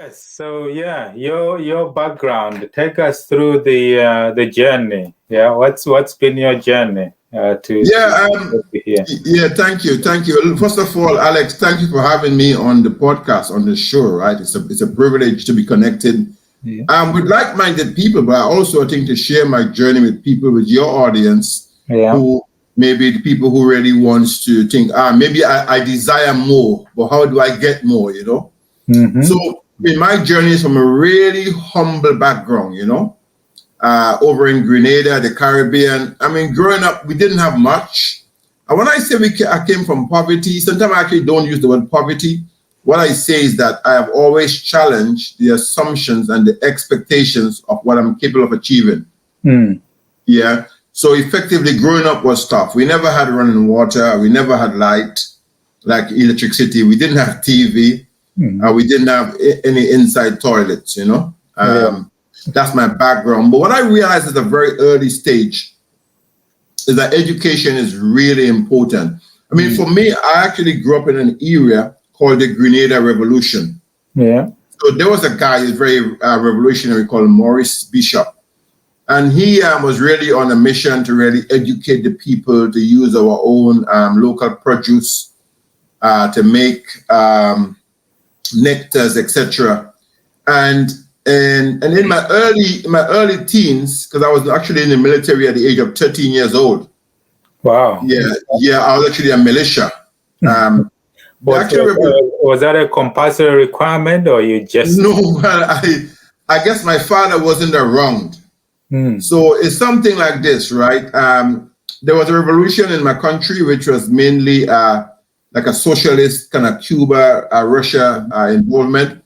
Yes. So yeah, your background. Take us through the journey. Yeah. What's been your journey Yeah, to here? yeah, thank you. First of all, Alex, thank you for having me on the podcast, on the show, right? It's a privilege to be connected Yeah. with like-minded people, but I also think to share my journey with people, with your audience, Yeah. who maybe the people who really wants to think, maybe I desire more, but how do I get more, So Mm-hmm. in my journey is from a really humble background, over in Grenada, the Caribbean. I mean, growing up, we didn't have much. And when I say I came from poverty, sometimes I actually don't use the word poverty. What I say is that I have always challenged the assumptions and the expectations of what I'm capable of achieving. Mm. Yeah. So effectively, growing up was tough. We never had running water. We never had light, like electricity. We didn't have TV. Mm. We didn't have any inside toilets, Yeah. That's my background. But what I realized at a very early stage is that education is really important. I mean, for me, I actually grew up in an area called the Grenada Revolution. Yeah. So there was a guy who's very revolutionary called Maurice Bishop. And he was really on a mission to really educate the people to use our own local produce to make nectars, etc. And in my early teens, because I was actually in the military at the age of 13 years old. Wow. Yeah, I was actually a militia. Was that a compulsory requirement, or you just? No, I guess my father wasn't around. Mm. So it's something like this, right? There was a revolution in my country, which was mainly like a socialist kind of Cuba, Russia involvement.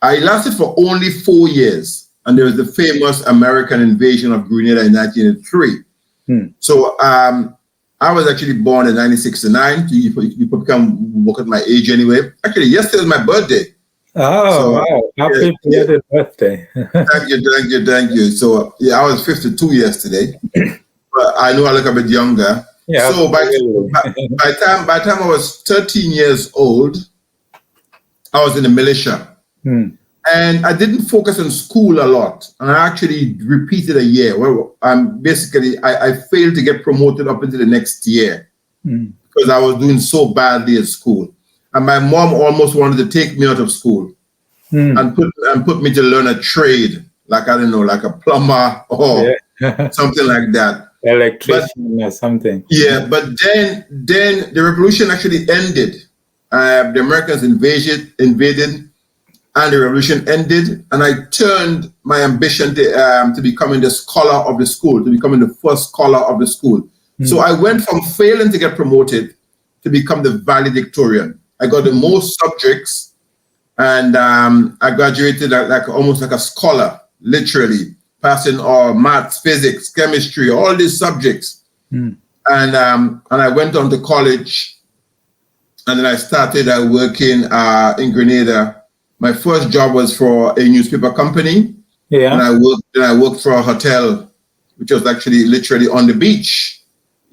I lasted for only 4 years, and there was the famous American invasion of Grenada in 1983. Mm. So I was actually born in 1969. You probably can work at my age anyway. Actually, yesterday was my birthday. Oh, so, wow. Happy birthday. Thank you. So yeah, I was 52 yesterday. But I know I look a bit younger. Yeah, so by the time I was 13 years old, I was in the militia. Mm. And I didn't focus on school a lot. And I actually repeated a year. Well, basically, I failed to get promoted up into the next year because I was doing so badly at school. And my mom almost wanted to take me out of school and put me to learn a trade, like, I don't know, like a plumber or something like that. Electrician or something. Yeah, but then the revolution actually ended. The Americans invaded, and the revolution ended. And I turned my ambition to becoming the scholar of the school, to becoming the first scholar of the school. So I went from failing to get promoted to become the valedictorian. I got the most subjects, and I graduated almost like a scholar, literally, passing all maths, physics, chemistry, all these subjects. And I went on to college, and then I started working in Grenada. My first job was for a newspaper company. Yeah. And I worked for a hotel, which was actually literally on the beach.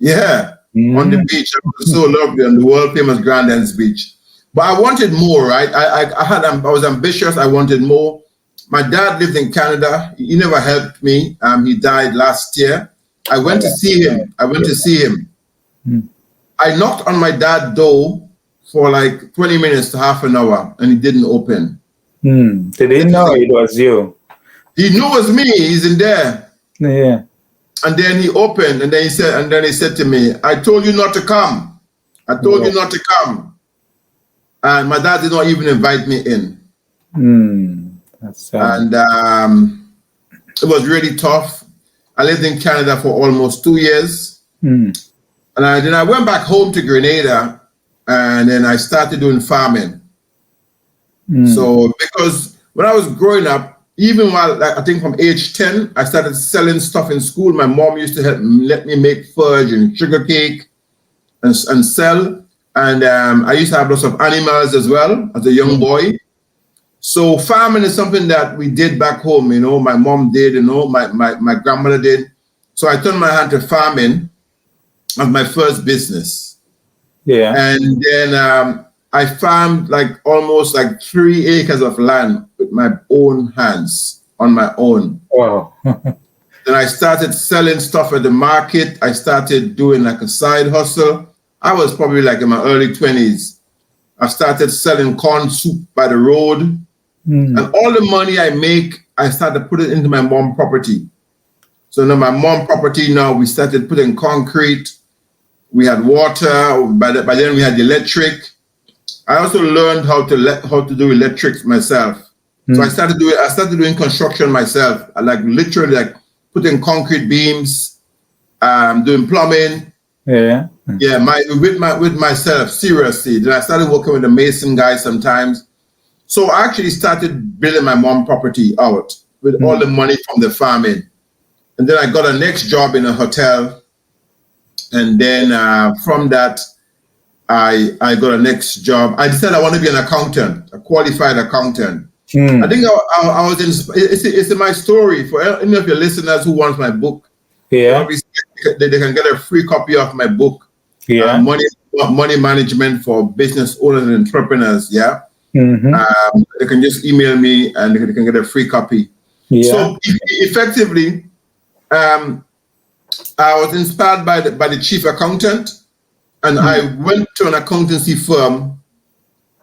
Yeah. On the beach. It was so lovely, on the world famous Grand Anse Beach. But I wanted more, right? I was ambitious. I wanted more. My dad lived in Canada. He never helped me. He died last year. I went to see him. I knocked on my dad's door for like 20 minutes to half an hour, and he didn't open. Did he know it was you? He knew it was me. He's in there. Yeah. And then he opened, and then he said to me, "I told you not to come. I told you not to come." And my dad did not even invite me in. That's and it was really tough. I lived in Canada for almost 2 years. And then I went back home to Grenada, and then I started doing farming. So because when I was growing up, even while I think from age 10, I started selling stuff in school. My mom used to let me make fudge and sugar cake and sell. And I used to have lots of animals as well as a young boy. So farming is something that we did back home. My mom did, my grandmother did. So I turned my hand to farming as my first business. Yeah. And then I farmed like almost like 3 acres of land with my own hands on my own. Wow. Then I started selling stuff at the market. I started doing like a side hustle. I was probably like in my early 20s. I started selling corn soup by the road. And all the money I make, I started to put it into my mom property. So now my mom property, now we started putting concrete. We had water. By then we had electric. I also learned how to do electrics myself. So I started doing construction myself. I like literally like putting concrete beams, doing plumbing. Yeah. Yeah, with myself, seriously. Then I started working with the mason guys sometimes. So I actually started building my mom property out with all the money from the farming. And then I got a next job in a hotel. And then from that, I got a next job. I decided I want to be an accountant, a qualified accountant. I think I was in, it's in my story for any of your listeners who want my book. Yeah. They can get a free copy of my book. Yeah. Money management for business owners and entrepreneurs. Yeah. They can just email me and they can get a free copy. Yeah. So effectively, I was inspired by the chief accountant, and I went to an accountancy firm.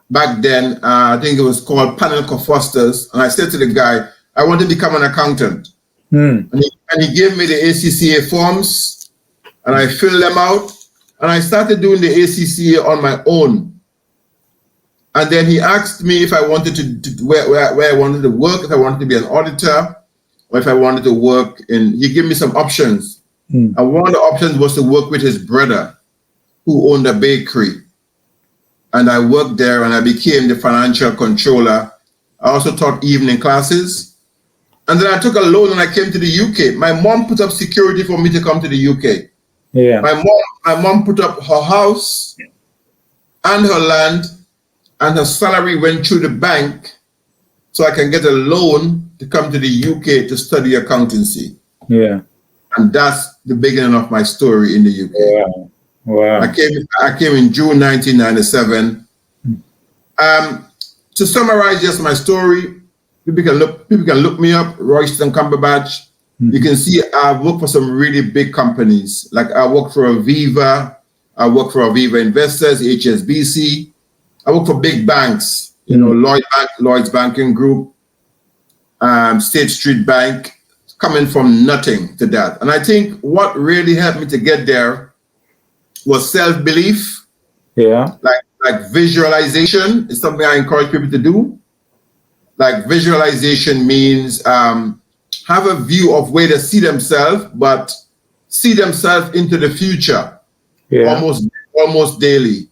Back then, I think it was called Panel Fosters, and I said to the guy, I want to become an accountant. And he gave me the ACCA forms, and I filled them out, and I started doing the ACCA on my own. And then he asked me if I wanted to where I wanted to work, if I wanted to be an auditor, or if I wanted to work in. He gave me some options, and one of the options was to work with his brother, who owned a bakery. And I worked there and I became the financial controller. I also taught evening classes. And then I took a loan and I came to the UK. My mom put up security for me to come to the UK. Yeah. My mom put up her house and her land, and her salary went through the bank so I can get a loan to come to the UK to study accountancy. Yeah. And that's the beginning of my story in the UK. Wow. Wow. I came in June 1997. To summarize just my story, people can look me up, Royston A Cumberbatch. You can see I've worked for some really big companies. Like I worked for Aviva, I worked for Aviva Investors, HSBC. I worked for big banks, Lloyd's Banking Group, State Street Bank, coming from nothing to that. And I think what really helped me to get there was self-belief. Yeah. Like visualization is something I encourage people to do. Like visualization means have a view of where they see themselves, but see themselves into the future. Yeah. Almost daily.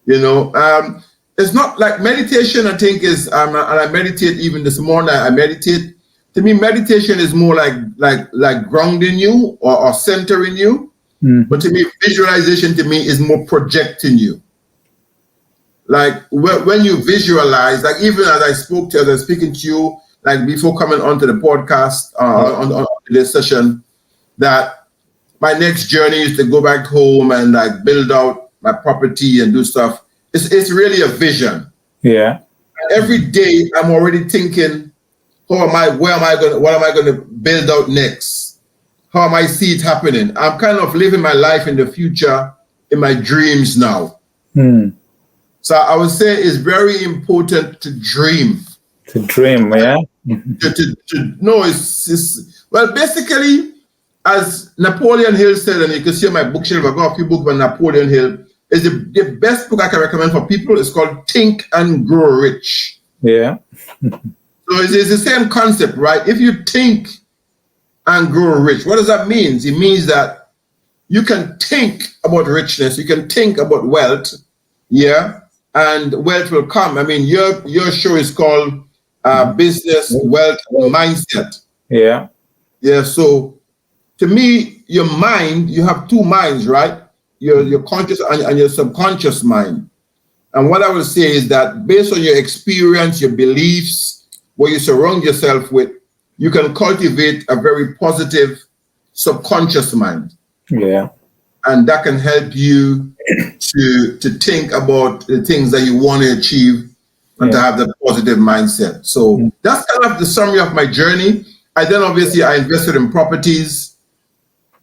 It's not like meditation, I think is, and I meditate even this morning, I meditate. To me, meditation is more like grounding you or centering you. But to me, visualization to me is more projecting you. Like when you visualize, like even as I was speaking to you, like before coming onto the podcast, on this session, that my next journey is to go back home and like build out my property and do stuff. It's really a vision. Yeah. And every day I'm already thinking, what am I going to build out next? How am I see it happening? I'm kind of living my life in the future, in my dreams now. So I would say it's very important to dream. To dream, yeah. Well, basically, as Napoleon Hill said, and you can see on my bookshelf, I've got a few books by Napoleon Hill. Is the best book I can recommend for people. It's called Think and Grow Rich. Yeah. So it's the same concept, right? If you think and grow rich, what does that mean? It means that you can think about richness, you can think about wealth, yeah, and wealth will come. I mean, your show is called Business Wealth Mindset. Yeah. Yeah. So to me, your mind, you have two minds, right? Your conscious and your subconscious mind. And what I will say is that based on your experience, your beliefs, what you surround yourself with, you can cultivate a very positive subconscious mind. Yeah. and that can help you to think about the things that you want to achieve and to have the positive mindset. So that's kind of the summary of my journey. I invested in properties.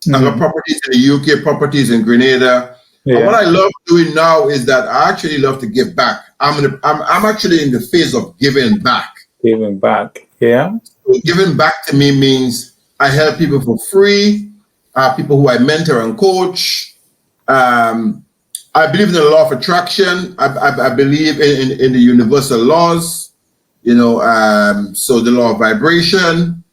I got properties in the UK, properties in Grenada. And what I love doing now is that I actually love to give back. I'm actually in the phase of giving back. Giving back, yeah. So giving back to me means I help people for free, people who I mentor and coach. I believe in the law of attraction. I believe in the universal laws, so the law of vibration.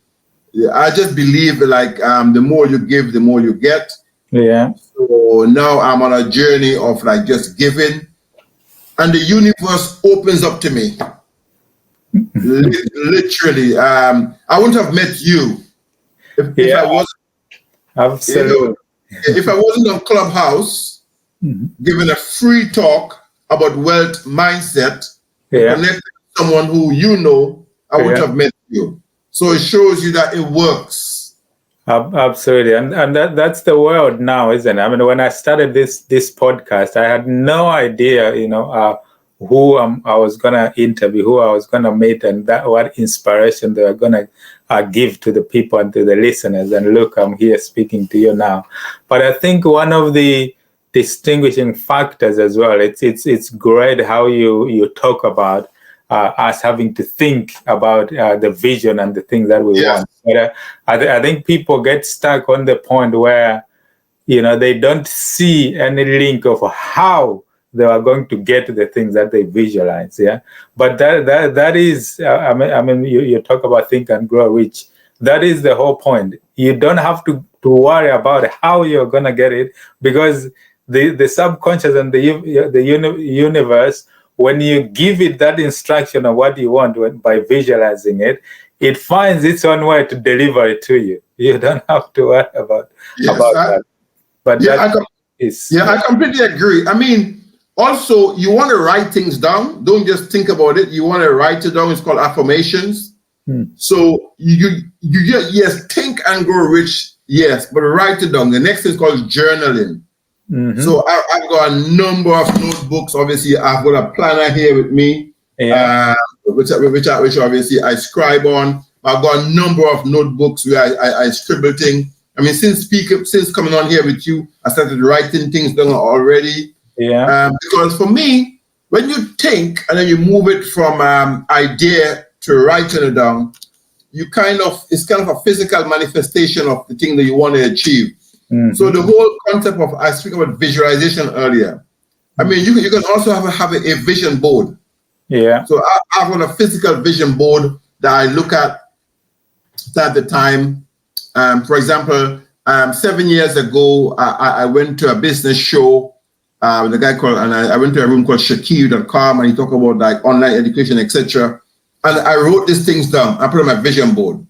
I just believe the more you give, the more you get. Yeah. So now I'm on a journey of just giving, and the universe opens up to me. Literally, I wouldn't have met you if I wasn't. Absolutely. If I wasn't on Clubhouse giving a free talk about wealth mindset, connect with someone who I wouldn't have met you. So it shows you that it works. Absolutely, and that's the world now, isn't it? I mean, when I started this podcast, I had no idea, who I was gonna interview, who I was gonna meet, and what inspiration they were gonna give to the people and to the listeners. And look, I'm here speaking to you now. But I think one of the distinguishing factors as well, it's great how you talk about us having to think about the vision and the things that we want. But I think people get stuck on the point where, they don't see any link of how they are going to get the things that they visualize. Yeah. But that is, I mean, you talk about think and grow rich. That is the whole point. You don't have to worry about how you're going to get it, because the subconscious and the universe, when you give it that instruction of what you want by visualizing it, it finds its own way to deliver it to you. You don't have to worry about that. But I completely agree. I mean, also, you want to write things down. Don't just think about it. You want to write it down. It's called affirmations. So you think and grow rich, yes, but write it down. The next thing is called journaling. So I've got a number of notebooks. Obviously, I've got a planner here with me, which obviously I scribe on. I've got a number of notebooks where I scribble things. I mean, since coming on here with you, I started writing things down already. Yeah. Because for me, when you think and then you move it from idea to writing it down, it's kind of a physical manifestation of the thing that you want to achieve. So the whole concept of, I speak about visualization earlier. I mean, you can also have a vision board. Yeah. So I've got a physical vision board that I look at the time. For example, 7 years ago, I went to a business show. The guy called, and I went to a room called Shakir.com, and he talked about online education, etc. And I wrote these things down. I put on my vision board,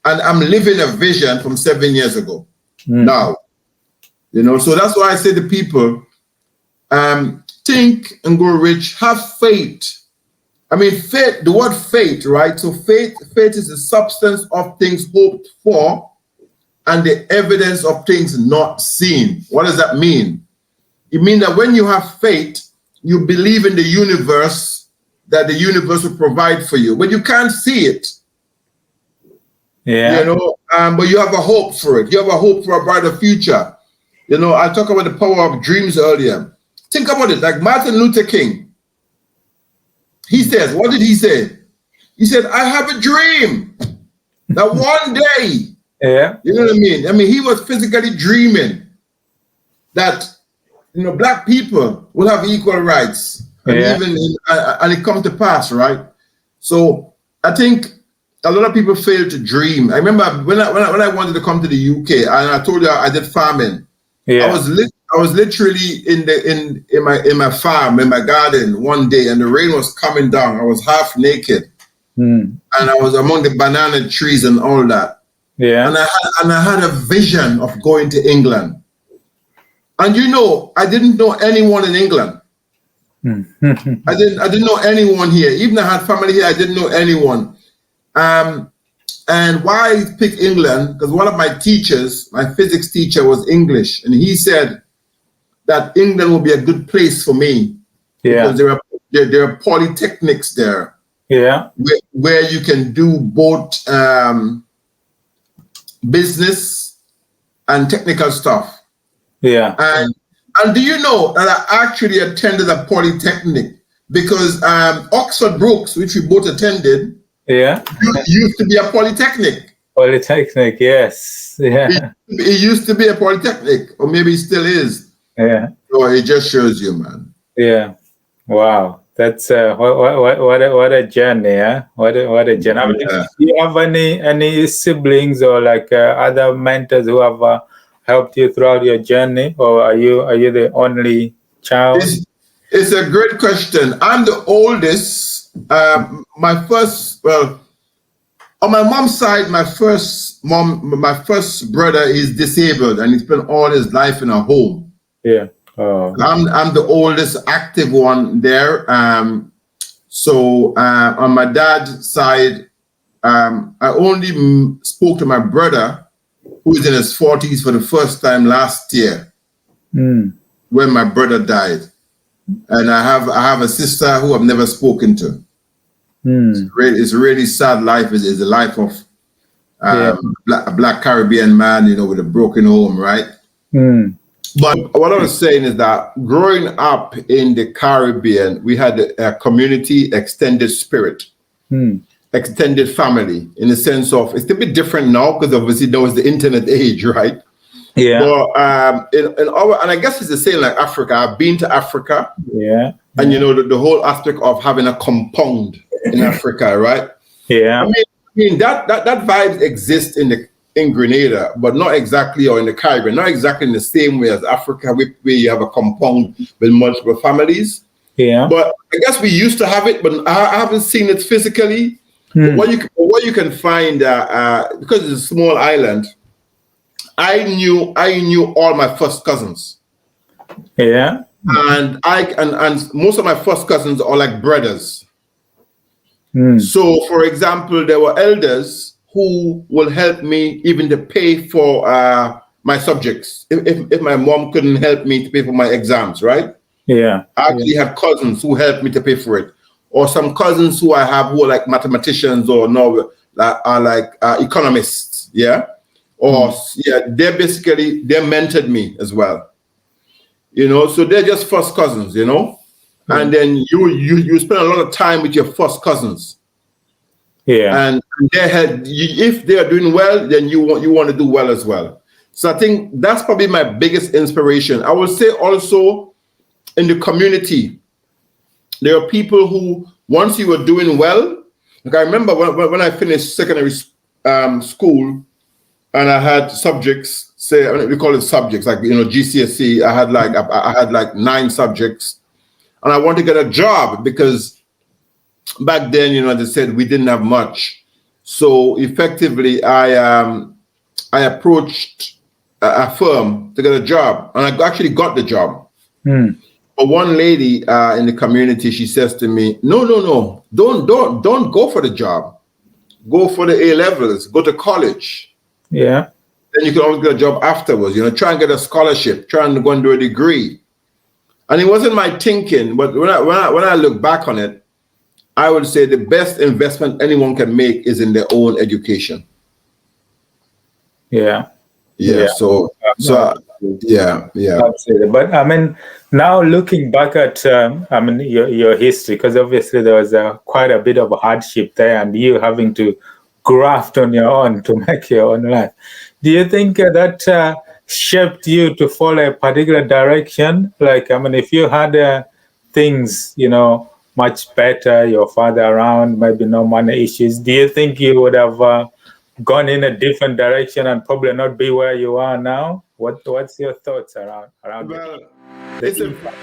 and I'm living a vision from 7 years ago. Now, so that's why I say to people, think and grow rich, have faith. I mean, faith, the word faith, right? So faith is the substance of things hoped for and the evidence of things not seen. What does that mean? It means that when you have faith, you believe in the universe, that the universe will provide for you, but you can't see it. Yeah. But you have a hope for it. You have a hope for a brighter future. I talked about the power of dreams earlier. Think about it, like Martin Luther King. He says, what did he say? He said, I have a dream that one day, you know what I mean? I mean, he was physically dreaming that, black people will have equal rights, and and it come to pass, right? So I think a lot of people fail to dream. I remember when I wanted to come to the UK, and I told you I did farming. I was literally in my farm, in my garden one day, and the rain was coming down. I was half naked, and I was among the banana trees and all that. Yeah, and I had a vision of going to England. And I didn't know anyone in England. I didn't know anyone here. Even I had family here, I didn't know anyone. And why I picked England? Because one of my teachers, my physics teacher, was English, and he said, that England would be a good place for me because there are polytechnics there. Yeah. Where you can do both business and technical stuff. Yeah. And do you know that I actually attended a polytechnic because Oxford Brookes, which we both attended, used to be a polytechnic. Polytechnic, yes. Yeah. It used to be a polytechnic, or maybe it still is. Yeah. So it just shows you, man. Yeah. Wow. That's what a journey, yeah. What a journey. I mean, do you have any siblings or like other mentors who have helped you throughout your journey, or are you the only child? It's a great question. I'm the oldest. My first, well, on my mom's side, my first brother is disabled, and he spent all his life in a home. Yeah. Oh. I'm the oldest active one there. So on my dad's side, I only spoke to my brother, who is in his 40s, for the first time last year, when my brother died. And I have a sister who I've never spoken to. It's a really sad life. It's the life of a black Caribbean man, with a broken home, right? But what I was saying is that growing up in the Caribbean, we had a community extended spirit, extended family, in the sense of, it's a bit different now because obviously now is the internet age, right? Yeah. But and I guess it's the same like Africa. I've been to Africa. Yeah. And the whole aspect of having a compound in Africa, right? Yeah. I mean that vibe exists in Grenada, but not exactly, or in the Caribbean, not exactly in the same way as Africa, where you have a compound with multiple families. Yeah. But I guess we used to have it, but I haven't seen it physically. What you can find, because it's a small island, I knew all my first cousins. Yeah. And and most of my first cousins are like brothers. So, for example, there were elders who will help me even to pay for my subjects. If my mom couldn't help me to pay for my exams, right? Yeah. I actually had cousins who helped me to pay for it. Or some cousins who I have who are like mathematicians or are like economists, yeah? Or, they mentored me as well. So they're just first cousins, and then you spend a lot of time with your first cousins. Yeah. And if they are doing well, then you want to do well as well. So I think that's probably my biggest inspiration. I would say also in the community, there are people who, once you were doing well, like I remember when I finished secondary school, and I had subjects, we call it subjects, like GCSE. I had like 9 subjects, and I wanted to get a job because back then, as I said, we didn't have much. So effectively, I approached a firm to get a job, and I actually got the job. But one lady in the community, she says to me, "No, don't go for the job. Go for the A levels. Go to college. Yeah. Then you can always get a job afterwards. Try and get a scholarship. Try and go and do a degree." And it wasn't my thinking, but when I look back on it, I would say the best investment anyone can make is in their own education. Yeah. Yeah. So yeah. Absolutely. But I mean, now looking back at your history, because obviously there was quite a bit of hardship there, and you having to graft on your own to make your own life. Do you think that shaped you to follow a particular direction? Like, if you had things, much better, your father around, maybe no money issues, do you think you would have gone in a different direction and probably not be where you are now? What's your thoughts around well, the impact